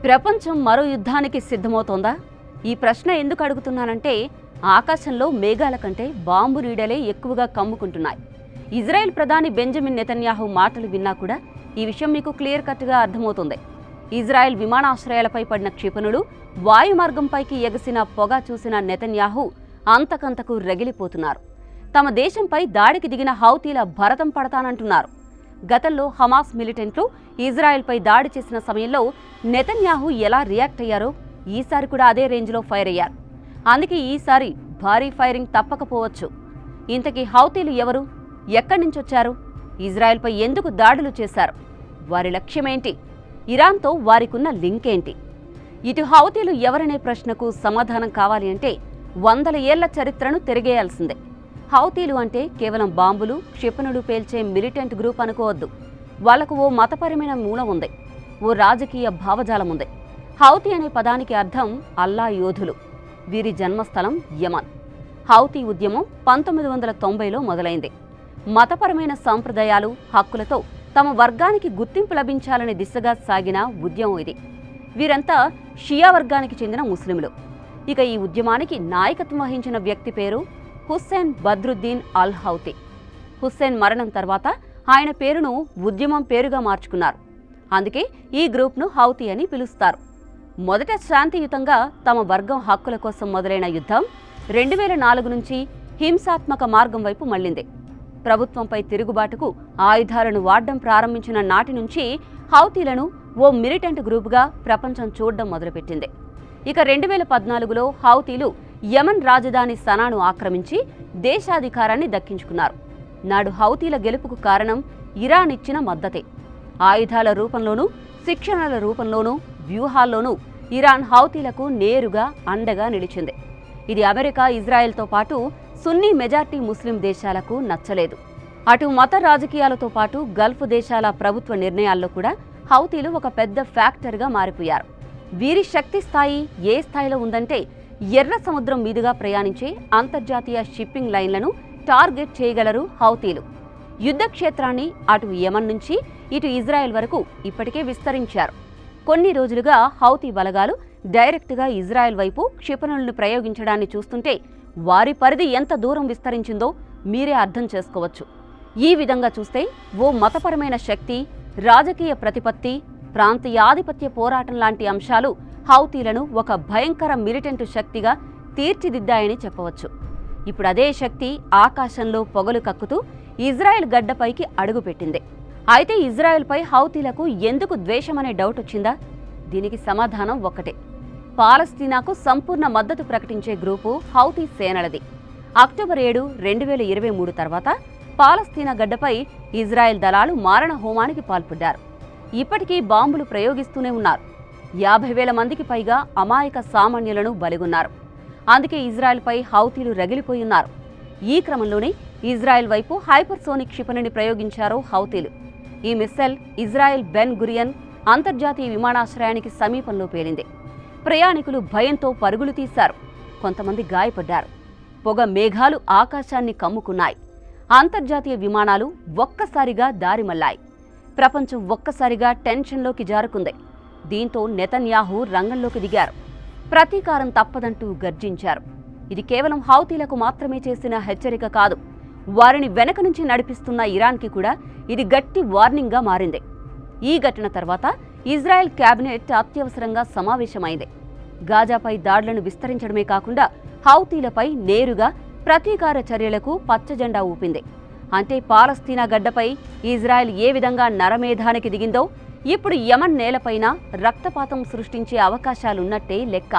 ప్రపంచం మరో యుద్ధానికి సిద్ధమవుతోందా? ఈ ప్రశ్న ఎందుకు అడుగుతున్నానంటే ఆకాశంలో మేఘాల కంటే బాంబు నీడలే ఎక్కువగా కమ్ముకుంటున్నాయి. ఇజ్రాయెల్ ప్రధాని బెంజమిన్ నెతన్యాహు మాటలు విన్నా కూడా ఈ విషయం మీకు క్లియర్ కట్గా అర్థమవుతుంది. ఇజ్రాయెల్ విమానాశ్రయాలపై పడిన క్షిపణులు, వాయుమార్గంపైకి ఎగసిన పొగ చూసిన నెతన్యాహు అంతకంతకు రగిలిపోతున్నారు. తమ దేశంపై దాడికి దిగిన హౌతీల భరతం పడతానంటున్నారు. గతంలో హమాస్ మిలిటెంట్లు ఇజ్రాయెల్పై దాడి చేసిన సమయంలో నెతన్యాహు ఎలా రియాక్ట్ అయ్యారో ఈసారి కూడా అదే రేంజ్లో ఫైర్ అయ్యారు. అందుకే ఈసారి భారీ ఫైరింగ్ తప్పకపోవచ్చు. ఇంతకీ హౌతీలు ఎవరు? ఎక్కడి నుంచొచ్చారు? ఇజ్రాయెల్పై ఎందుకు దాడులు చేశారు? వారి లక్ష్యమేంటి? ఇరాన్తో వారికున్న లింక్ ఏంటి? ఇటు హౌతీలు ఎవరనే ప్రశ్నకు సమాధానం కావాలి అంటే వందల ఏళ్ల చరిత్రను తిరిగేయాల్సిందే. హౌతీలు అంటే కేవలం బాంబులు, క్షిపణులు పేల్చే మిలిటెంట్ గ్రూప్ అనుకోవద్దు. వాళ్లకు ఓ మతపరమైన మూలం ఉంది, ఓ రాజకీయ భావజాలం ఉంది. హౌతీ అనే పదానికి అర్థం అల్లా యోధులు. వీరి జన్మస్థలం యమన్. హౌతీ ఉద్యమం 1990లో మొదలైంది. మతపరమైన సంప్రదాయాలు, హక్కులతో తమ వర్గానికి గుర్తింపు లభించాలనే దిశగా సాగిన ఉద్యమం ఇది. వీరంతా షియా వర్గానికి చెందిన ముస్లింలు. ఇక ఈ ఉద్యమానికి నాయకత్వం వహించిన వ్యక్తి పేరు హుస్సేన్ బద్రుద్దీన్ అల్ హౌతీ. హుస్సేన్ మరణం తర్వాత ఆయన పేరును ఉద్యమం పేరుగా మార్చుకున్నారు. అందుకే ఈ గ్రూప్ను హౌతీ అని పిలుస్తారు. మొదట శాంతియుతంగా తమ వర్గం హక్కుల కోసం మొదలైన యుద్ధం 2004 నుంచి హింసాత్మక మార్గం వైపు మళ్లింది. ప్రభుత్వంపై తిరుగుబాటుకు ఆయుధాలను వాడడం ప్రారంభించిన నాటి నుంచి హౌతీలను ఓ మిలిటెంట్ గ్రూపుగా ప్రపంచం చూడడం మొదలుపెట్టింది. ఇక 2014లో హౌతీలు యమన్ రాజధాని సనాను ఆక్రమించి దేశాధికారాన్ని దక్కించుకున్నారు. నాడు హౌతీల గెలుపుకు కారణం ఇరాన్ ఇచ్చిన మద్దతే. ఆయుధాల రూపంలోనూ, శిక్షణల రూపంలోనూ, వ్యూహాల్లోనూ ఇరాన్ హౌతీలకు నేరుగా అండగా నిలిచింది. ఇది అమెరికా, ఇజ్రాయెల్తో పాటు సున్నీ మెజార్టీ ముస్లిం దేశాలకు నచ్చలేదు. అటు మత రాజకీయాలతో పాటు గల్ఫ్ దేశాల ప్రభుత్వ నిర్ణయాల్లో కూడా హౌతీలు ఒక పెద్ద ఫ్యాక్టర్గా మారిపోయారు. వీరి శక్తి స్థాయి ఏ స్థాయిలో ఉందంటే ఎర్ర సముద్రం మీదుగా ప్రయాణించే అంతర్జాతీయ షిప్పింగ్ లైన్లను టార్గెట్ చేయగలరు హౌతీలు. యుద్ధ క్షేత్రాన్ని అటు యమన్ నుంచి ఇటు ఇజ్రాయెల్ వరకు ఇప్పటికే విస్తరించారు. కొన్ని రోజులుగా హౌతీ బలగాలు డైరెక్ట్గా ఇజ్రాయెల్ వైపు క్షిపణులను ప్రయోగించడాన్ని చూస్తుంటే వారి పరిధి ఎంత దూరం విస్తరించిందో మీరే అర్థం చేసుకోవచ్చు. ఈ విధంగా చూస్తే ఓ మతపరమైన శక్తి, రాజకీయ ప్రతిపత్తి, ప్రాంతీయ ఆధిపత్య పోరాటం లాంటి అంశాలు హౌతీలను ఒక భయంకర మిలిటెంట్ శక్తిగా తీర్చిదిద్దాయని చెప్పవచ్చు. ఇప్పుడు అదే శక్తి ఆకాశంలో పొగలు కక్కుతూ ఇజ్రాయెల్ గడ్డపైకి అడుగుపెట్టింది. అయితే ఇజ్రాయెల్పై హౌతీలకు ఎందుకు ద్వేషమనే డౌట్ వచ్చిందా? దీనికి సమాధానం ఒక్కటే. పాలస్తీనాకు సంపూర్ణ మద్దతు ప్రకటించే గ్రూపు హౌతీ సేనలది. అక్టోబర్ 7, 2023 తర్వాత పాలస్తీనా గడ్డపై ఇజ్రాయెల్ దళాలు మారణ హోమానికి పాల్పడ్డారు. ఇప్పటికీ బాంబులు ప్రయోగిస్తూనే ఉన్నారు. 50,000 మందికి పైగా అమాయక సామాన్యులను బలిగొన్నారు. అందుకే ఇజ్రాయెల్పై హౌతీలు రగిలిపోయున్నారు. ఈ క్రమంలోనే ఇజ్రాయెల్ వైపు హైపర్సోనిక్ క్షిపణిని ప్రయోగించారు హౌతీలు. ఈ మిస్సైల్ ఇజ్రాయెల్ బెన్ గురియన్ అంతర్జాతీయ విమానాశ్రయానికి సమీపంలో పేలింది. ప్రయాణికులు భయంతో పరుగులు తీశారు. కొంతమంది గాయపడ్డారు. పొగ మేఘాలు ఆకాశాన్ని కమ్ముకున్నాయి. అంతర్జాతీయ విమానాలు ఒక్కసారిగా దారిమల్లాయి. ప్రపంచం ఒక్కసారిగా టెన్షన్లోకి జారుకుంది. దీంతో నెతన్యాహు రంగంలోకి దిగారు. ప్రతీకారం తప్పదంటూ గర్జించారు. ఇది కేవలం హౌతీలకు మాత్రమే చేసిన హెచ్చరిక కాదు. వారిని వెనక నుంచి నడిపిస్తున్న ఇరాన్కి కూడా ఇది గట్టి వార్నింగ్గా మారింది. ఈ ఘటన తర్వాత ఇజ్రాయెల్ కేబినెట్ అత్యవసరంగా సమావేశమైంది. గాజాపై దాడులను విస్తరించడమే కాకుండా హౌతీలపై నేరుగా ప్రతీకార చర్యలకు పచ్చజెండా ఊపింది. అంటే పాలస్తీనా గడ్డపై ఇజ్రాయెల్ ఏ విధంగా నరమేధానికి దిగిందో ఇప్పుడు యమన్ నేలపైన రక్తపాతం సృష్టించే అవకాశాలున్నట్టే లెక్క.